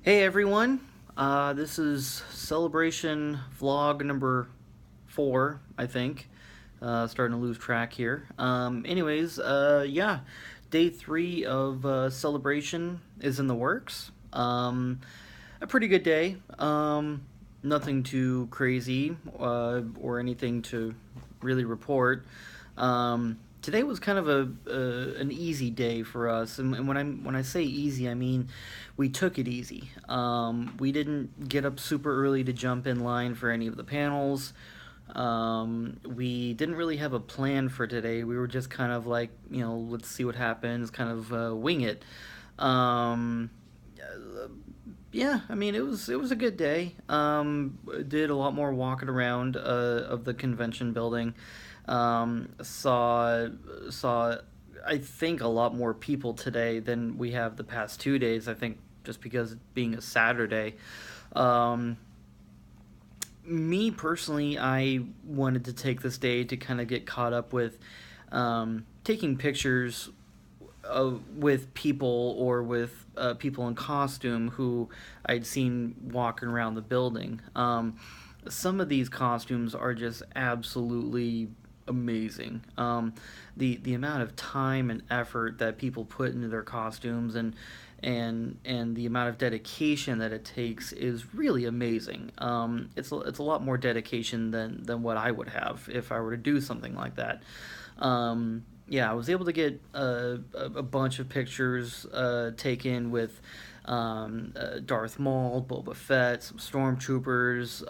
Hey everyone, this is celebration vlog number 4, I think. Starting to lose track here. Yeah, day 3 of celebration is in the works. A pretty good day. Nothing too crazy or anything to really report. Today was kind of an easy day for us, and when I say easy, I mean we took it easy. We didn't get up super early to jump in line for any of the panels. We didn't really have a plan for today. We were just kind of like, let's see what happens, kind of wing it. Um, yeah, I mean it was a good day. Did a lot more walking around of the convention building. Saw I think a lot more people today than we have the past 2 days. I think just because it being a Saturday. Um, Me personally, I wanted to take this day to kind of get caught up with taking pictures with people or with people in costume who I'd seen walking around the building. Some of these costumes are just absolutely amazing. The amount of time and effort that people put into their costumes and the amount of dedication that it takes is really amazing. It's a lot more dedication than what I would have if I were to do something like that. Yeah, I was able to get a bunch of pictures taken with Darth Maul, Boba Fett, some stormtroopers.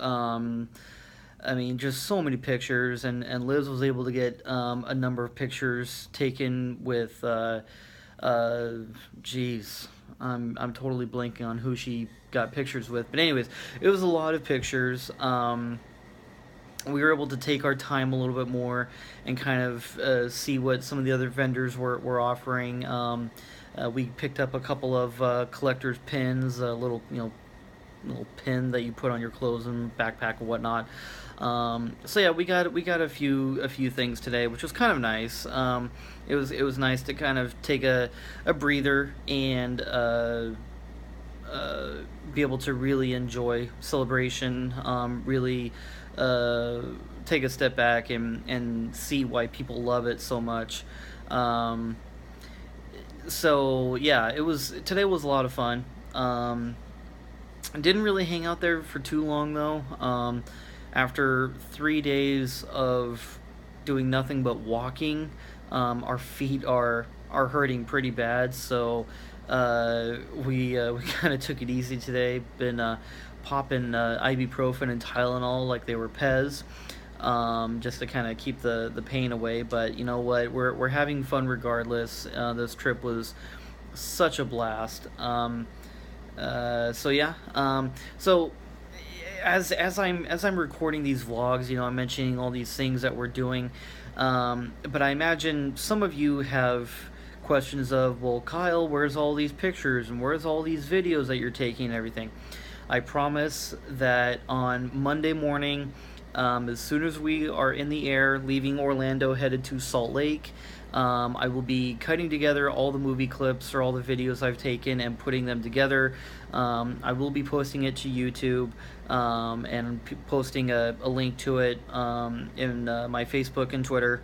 I mean, just so many pictures, and Liz was able to get a number of pictures taken with, uh, geez, I'm totally blanking on who she got pictures with. But anyways, it was a lot of pictures. We were able to take our time a little bit more and kind of see what some of the other vendors were offering. We picked up a couple of collector's pins, a little pin that you put on your clothes and backpack and whatnot. So yeah, we got a few things today, which was kind of nice. It was nice to kind of take a breather and be able to really enjoy celebration. Really uh, take a step back and see why people love it so much. Um, so yeah, it was today was a lot of fun. Didn't really hang out there for too long though. After 3 days of doing nothing but walking, our feet are hurting pretty bad. So we kind of took it easy today. Been popping ibuprofen and Tylenol like they were Pez, just to kind of keep the pain away. But you know what? We're having fun regardless. This trip was such a blast. So yeah. So as I'm recording these vlogs, I'm mentioning all these things that we're doing. But I imagine some of you have questions of, well, Kyle, where's all these pictures and where's all these videos that you're taking and everything? I promise that on Monday morning, as soon as we are in the air, leaving Orlando, headed to Salt Lake, I will be cutting together all the movie clips or all the videos I've taken and putting them together. I will be posting it to YouTube and posting a link to it in my Facebook and Twitter,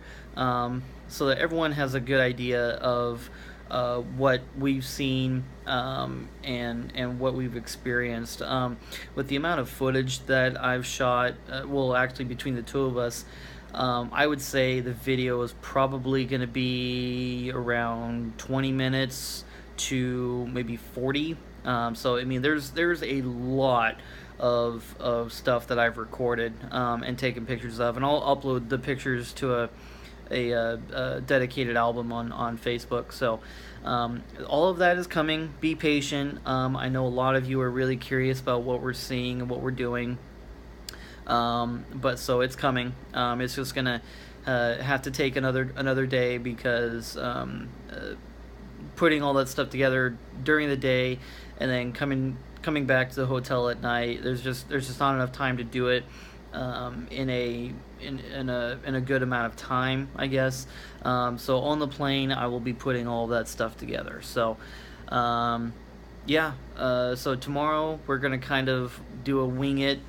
so that everyone has a good idea of what we've seen and what we've experienced. With the amount of footage that I've shot, well, actually between the two of us, I would say the video is probably going to be around 20 minutes to maybe 40. So I mean, there's a lot of stuff that I've recorded and taken pictures of, and I'll upload the pictures to a dedicated album on Facebook. So all of that is coming. Be patient. I know a lot of you are really curious about what we're seeing and what we're doing. But so it's coming. It's just gonna have to take another day because putting all that stuff together during the day and then coming back to the hotel at night. There's just not enough time to do it in a good amount of time, I guess. So on the plane, I will be putting all that stuff together. So. Yeah. So tomorrow we're gonna kind of do a wing it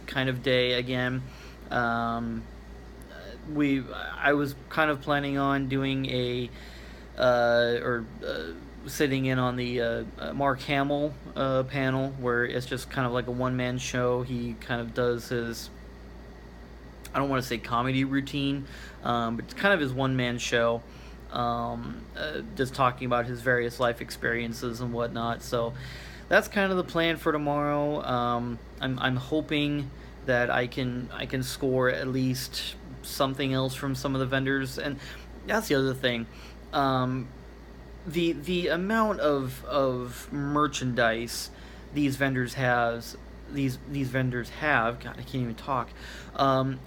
kind of day again. Um, we I was kind of planning on doing a or sitting in on the Mark Hamill panel where it's just kind of like a one man show. He kind of does his, I don't want to say comedy routine, but it's kind of his one man show. Just talking about his various life experiences and whatnot. So that's kind of the plan for tomorrow. I'm hoping that I can score at least something else from some of the vendors, and that's the other thing. Um, the amount of merchandise these vendors has these vendors have, God, I can't even talk,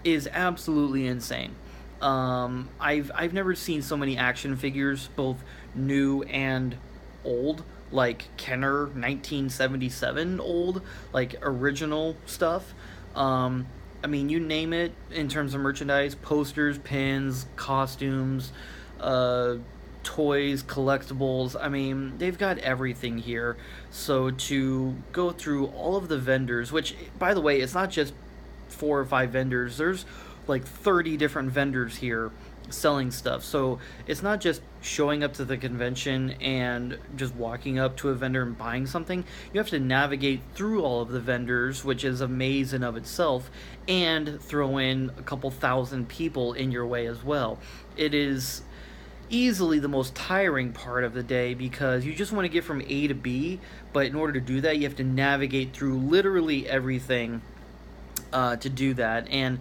is absolutely insane. I've never seen so many action figures, both new and old, like Kenner 1977 old, like original stuff. I mean, you name it in terms of merchandise: posters, pins, costumes, uh, toys, collectibles. I mean, they've got everything here. So to go through all of the vendors, which, by the way, it's not just 4 or 5 vendors. There's like 30 different vendors here selling stuff. So it's not just showing up to the convention and just walking up to a vendor and buying something. You have to navigate through all of the vendors, which is a maze in of itself, and throw in a couple thousand people in your way as well. It is easily the most tiring part of the day because you just want to get from A to B, but in order to do that, you have to navigate through literally everything to do that. And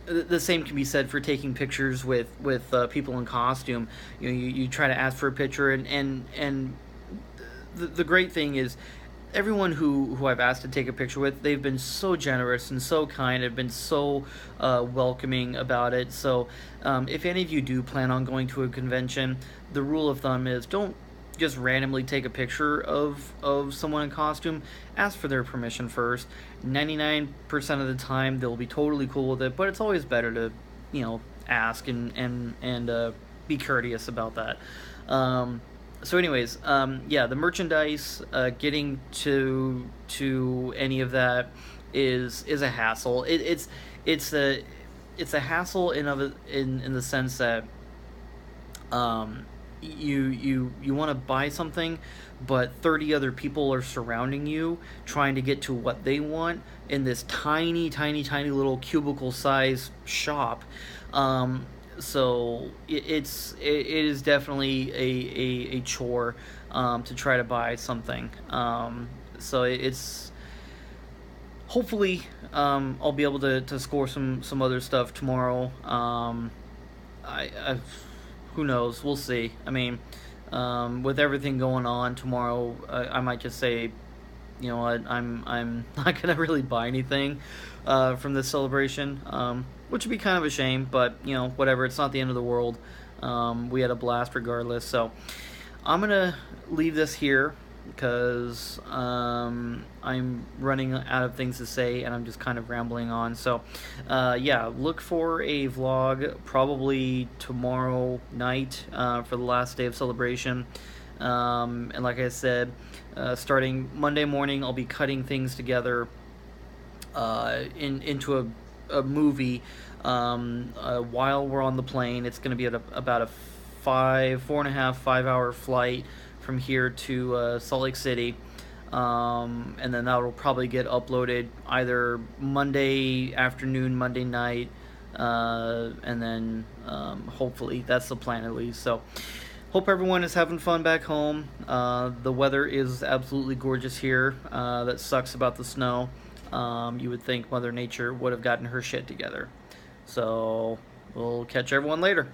the same can be said for taking pictures with people in costume. You try to ask for a picture, and the great thing is everyone who I've asked to take a picture with, they've been so generous and so kind, have been so welcoming about it. So if any of you do plan on going to a convention, the rule of thumb is don't just randomly take a picture of someone in costume. Ask for their permission first. 99% of the time they'll be totally cool with it, but it's always better to, ask and be courteous about that. So anyways, yeah, the merchandise, getting to any of that is a hassle. It's a hassle in the sense that you want to buy something, but 30 other people are surrounding you trying to get to what they want in this tiny little cubicle size shop. So it is definitely a chore to try to buy something. So it's hopefully I'll be able to score some other stuff tomorrow. I who knows? We'll see. I mean, with everything going on tomorrow, I might just say, you know what, I'm not gonna really buy anything from this celebration, which would be kind of a shame. But whatever. It's not the end of the world. We had a blast regardless. So I'm gonna leave this here because I'm running out of things to say and I'm just kind of rambling on. So, yeah, look for a vlog probably tomorrow night for the last day of celebration. And like I said, starting Monday morning, I'll be cutting things together into a movie while we're on the plane. It's going to be at about a 4.5, 5 hour flight from here to Salt Lake City. And then that'll probably get uploaded either Monday afternoon, Monday night, and then hopefully that's the plan at least. So hope everyone is having fun back home. The weather is absolutely gorgeous here. That sucks about the snow. You would think Mother Nature would have gotten her shit together. So we'll catch everyone later.